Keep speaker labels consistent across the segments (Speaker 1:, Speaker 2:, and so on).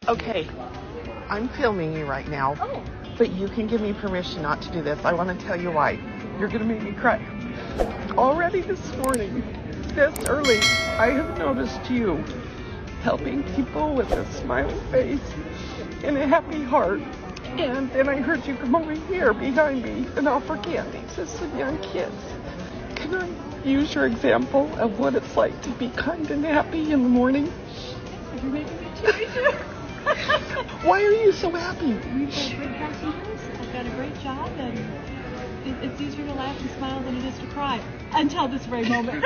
Speaker 1: Okay, I'm filming you right now, but you can give me permission not to do this. I want to tell you why. You're going to make me cry. Already this morning, this early, I have noticed you helping people with a smiling face and a happy heart. And then I heard you come over here behind me and offer candies to some young kids. Can I use your example of what it's like to be kind and happy in the morning?
Speaker 2: You're making me teary.
Speaker 1: Why are you so happy?
Speaker 2: We've got great passengers. I've got a great job, and it's easier to laugh and smile than it is to cry until this very moment.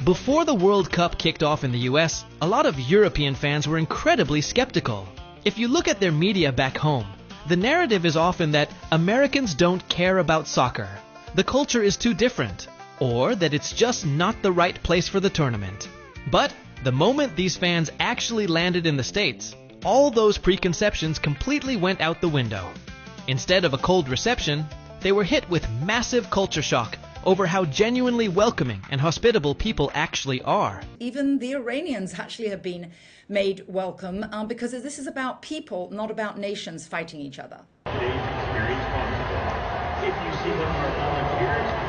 Speaker 3: Before the World Cup kicked off in the US, a lot of European fans were incredibly skeptical. If you look at their media back home, the narrative is often that Americans don't care about soccer, the culture is too different, or that it's just not the right place for the tournament. But the moment these fans actually landed in the States, all those preconceptions completely went out the window. Instead of a cold reception, they were hit with massive culture shock over how genuinely welcoming and hospitable people actually are.
Speaker 4: Even the Iranians actually have been made welcome because this is about people, not about nations fighting each other.
Speaker 5: Today's experience fun. If you see one of our volunteers.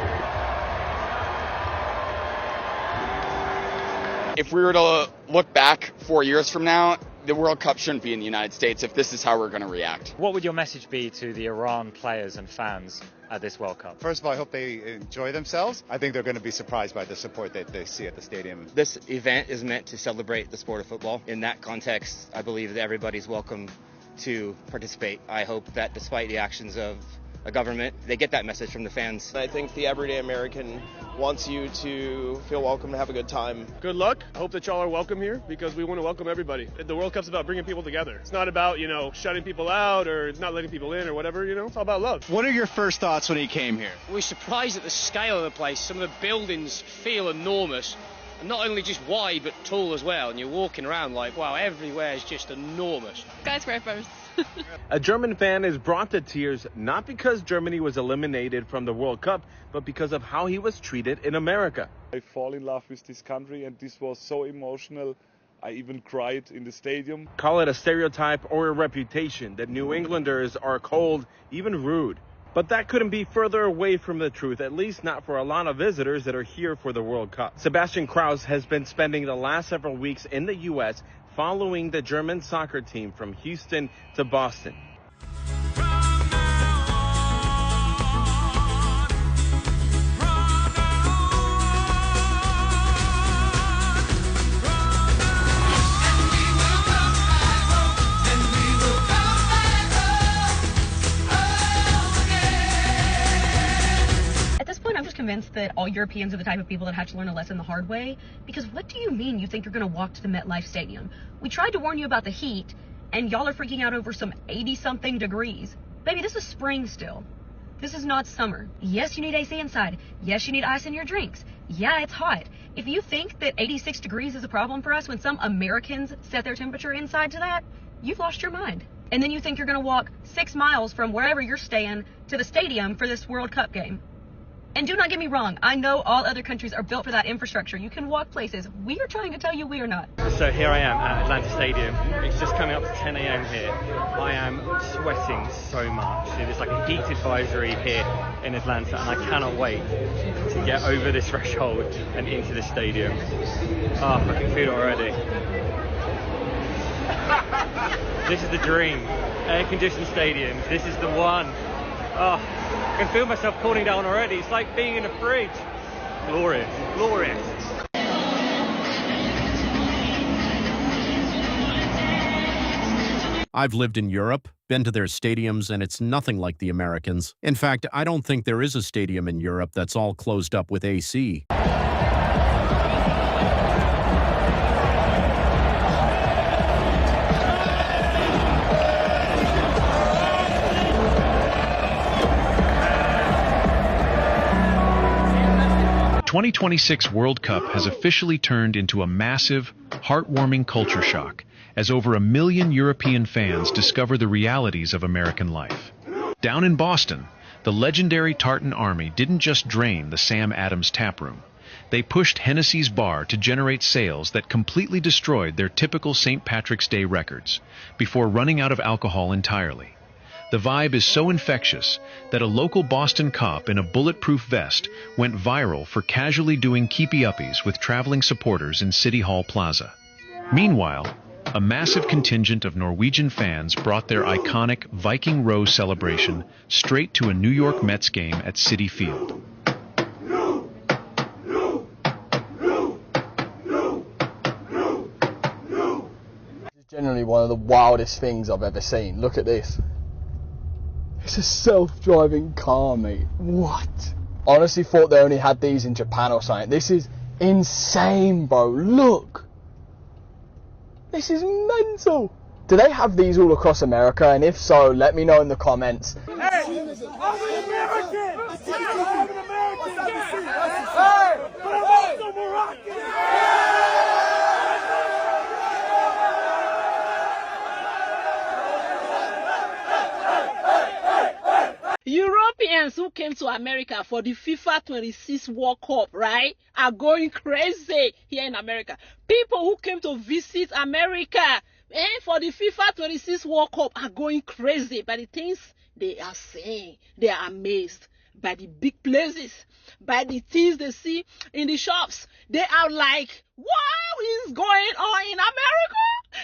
Speaker 6: If we were to look back 4 years from now, the World Cup shouldn't be in the United States if this is how we're going to react.
Speaker 7: What would your message be to the Iran players and fans at this World Cup?
Speaker 8: First of all, I hope they enjoy themselves. I think they're going to be surprised by the support that they see at the stadium.
Speaker 9: This event is meant to celebrate the sport of football. In that context, I believe that everybody's welcome to participate. I hope that despite the actions of a government, they get that message from the fans.
Speaker 10: I think the everyday American wants you to feel welcome, to have a good time.
Speaker 11: Good luck. I hope that y'all are welcome here because we want to welcome everybody. The World Cup's about bringing people together. It's not about, shutting people out or not letting people in or whatever, It's all about love.
Speaker 12: What are your first thoughts when you came here?
Speaker 13: We're surprised at the scale of the place. Some of the buildings feel enormous. And not only just wide, but tall as well. And you're walking around like, wow, everywhere is just enormous.
Speaker 2: Skyscrapers.
Speaker 14: A German fan is brought to tears not because Germany was eliminated from the World Cup, but because of how he was treated in America.
Speaker 15: I fall in love with this country, and this was so emotional. I even cried in the stadium.
Speaker 14: Call it a stereotype or a reputation that New Englanders are cold, even rude. But that couldn't be further away from the truth, at least not for a lot of visitors that are here for the World Cup. Sebastian Kraus has been spending the last several weeks in the U.S. following the German soccer team from Houston to Boston.
Speaker 16: I'm just convinced that all Europeans are the type of people that have to learn a lesson the hard way. Because what do you mean you think you're going to walk to the MetLife Stadium? We tried to warn you about the heat, and y'all are freaking out over some 80-something degrees. Baby, this is spring still. This is not summer. Yes, you need AC inside. Yes, you need ice in your drinks. Yeah, it's hot. If you think that 86 degrees is a problem for us when some Americans set their temperature inside to that, you've lost your mind. And then you think you're going to walk 6 miles from wherever you're staying to the stadium for this World Cup game. And do not get me wrong, I know all other countries are built for that infrastructure. You can walk places. We are trying to tell you we are not.
Speaker 7: So here I am at Atlanta Stadium. It's just coming up to 10 a.m. here. I am sweating so much. There's like a heat advisory here in Atlanta, and I cannot wait to get over this threshold and into the stadium. Oh, I can feel it already. This is the dream. Air-conditioned stadiums. This is the one. Oh, I can feel myself cooling down already. It's like being in a fridge. Glorious, glorious.
Speaker 17: I've lived in Europe, been to their stadiums, and it's nothing like the Americans. In fact, I don't think there is a stadium in Europe that's all closed up with AC.
Speaker 18: 2026 World Cup has officially turned into a massive, heartwarming culture shock as over 1 million European fans discover the realities of American life. Down in Boston, the legendary Tartan Army didn't just drain the Sam Adams tap room. they pushed Hennessy's bar to generate sales that completely destroyed their typical St. Patrick's Day records, before running out of alcohol entirely. The vibe is so infectious that a local Boston cop in a bulletproof vest went viral for casually doing keepy-uppies with traveling supporters in City Hall Plaza. Meanwhile, a massive contingent of Norwegian fans brought their iconic Viking Row celebration straight to a New York Mets game at Citi Field.
Speaker 19: This is generally one of the wildest things I've ever seen. Look at this. It's a self-driving car, mate. What? Honestly thought they only had these in Japan or something. This is insane, bro. Look. This is mental. Do they have these all across America? And if so, let me know in the comments.
Speaker 20: Hey, I'm an American! I'm an American! Hey, but I'm also Moroccan!
Speaker 21: Europeans who came to America for the FIFA 26 World Cup, right, are going crazy here in America. People who came to visit America for the FIFA 26 World Cup are going crazy by the things they are saying. They are amazed by the big places, by the things they see in the shops. They are like, what is going on in America?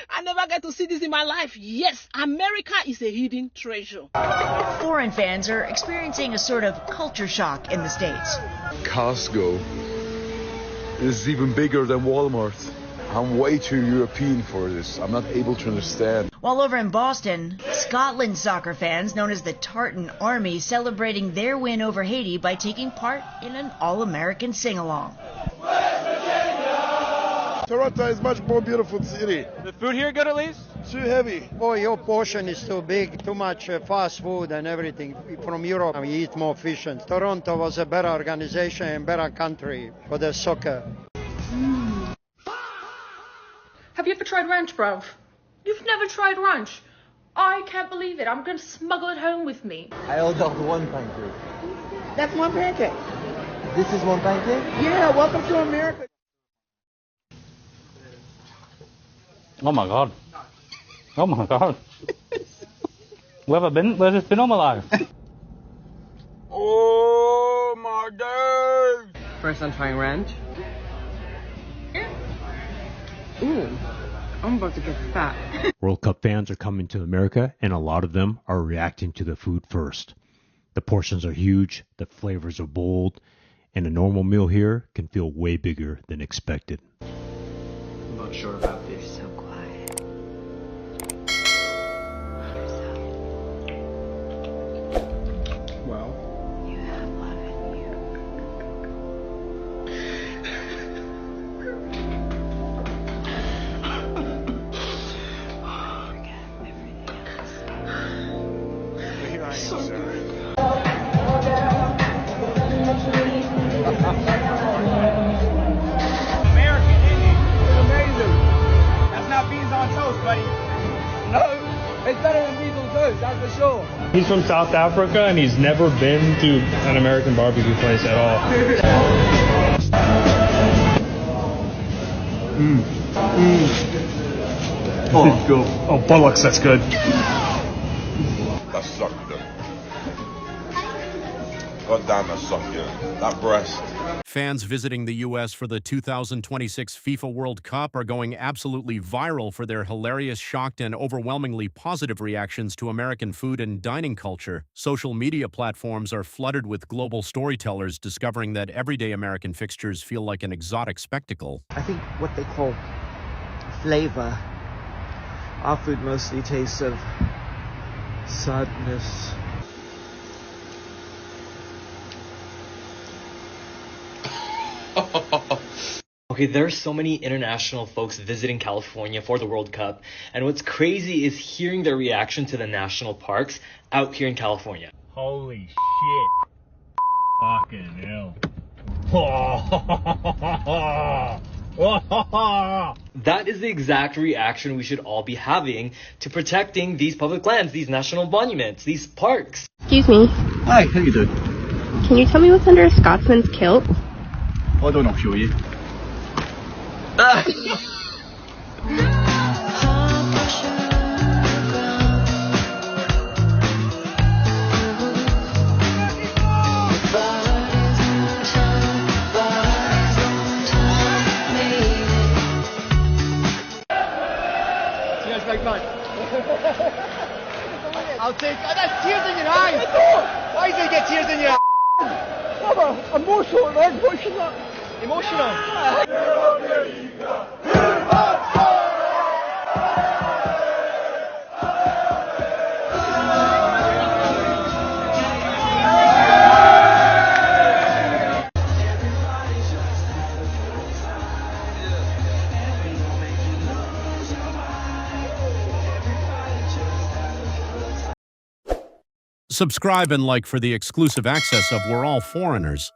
Speaker 21: I never get to see this in my life. Yes, America is a hidden treasure.
Speaker 22: Foreign fans are experiencing a sort of culture shock in the States.
Speaker 23: Costco is even bigger than Walmart. I'm way too European for this. I'm not able to understand.
Speaker 22: While over in Boston, Scotland soccer fans known as the Tartan Army celebrating their win over Haiti by taking part in an all-American sing-along.
Speaker 24: Toronto is much more beautiful city.
Speaker 25: The food here good at least?
Speaker 24: Too heavy.
Speaker 26: Boy, your portion is too big, too much fast food and everything. From Europe, we eat more efficient. Toronto was a better organization and better country for the soccer.
Speaker 27: Have you ever tried ranch, bruv? You've never tried ranch? I can't believe it. I'm going to smuggle it home with me.
Speaker 28: I ordered one pancake.
Speaker 26: That's one pancake.
Speaker 28: This is one pancake?
Speaker 26: Yeah, welcome to America.
Speaker 29: Oh my god. Oh my god. Where's this been all my life?
Speaker 28: Oh my god.
Speaker 30: First time trying ranch. Ooh, I'm about to get fat.
Speaker 31: World Cup fans are coming to America, and a lot of them are reacting to the food first. The portions are huge, the flavors are bold, and a normal meal here can feel way bigger than expected.
Speaker 30: I'm not sure about this.
Speaker 22: So quiet.
Speaker 30: Well,
Speaker 22: You have love in you.
Speaker 24: Here I am, sir.
Speaker 25: American, isn't it? It's amazing. That's not beans on toast, buddy. No, it's better than beans on toast, that's for sure.
Speaker 32: He's from South Africa and he's never been to an American barbecue place at all.
Speaker 25: Oh, go.
Speaker 32: Oh, bullocks, that's good.
Speaker 23: That sucked them. God damn, that sucked, yeah. That breast.
Speaker 17: Fans visiting the U.S. for the 2026 FIFA World Cup are going absolutely viral for their hilarious, shocked, and overwhelmingly positive reactions to American food and dining culture. Social media platforms are flooded with global storytellers discovering that everyday American fixtures feel like an exotic spectacle.
Speaker 30: I think what they call flavor. Our food mostly tastes of sadness.
Speaker 33: Okay, there are so many international folks visiting California for the World Cup, and what's crazy is hearing their reaction to the national parks out here in California.
Speaker 32: Holy shit. Fucking hell.
Speaker 33: That is the exact reaction we should all be having to protecting these public lands, these national monuments, these parks.
Speaker 34: Excuse me.
Speaker 33: Hi, how you doing?
Speaker 34: Can you tell me what's under a Scotsman's kilt?
Speaker 1: I don't know you.
Speaker 25: Cheers, big man. I'll take. Oh, that's tears in your eyes. Why do you get tears in your? Emotional, man. Emotional.
Speaker 17: Subscribe and like for the exclusive access of We're All Foreigners.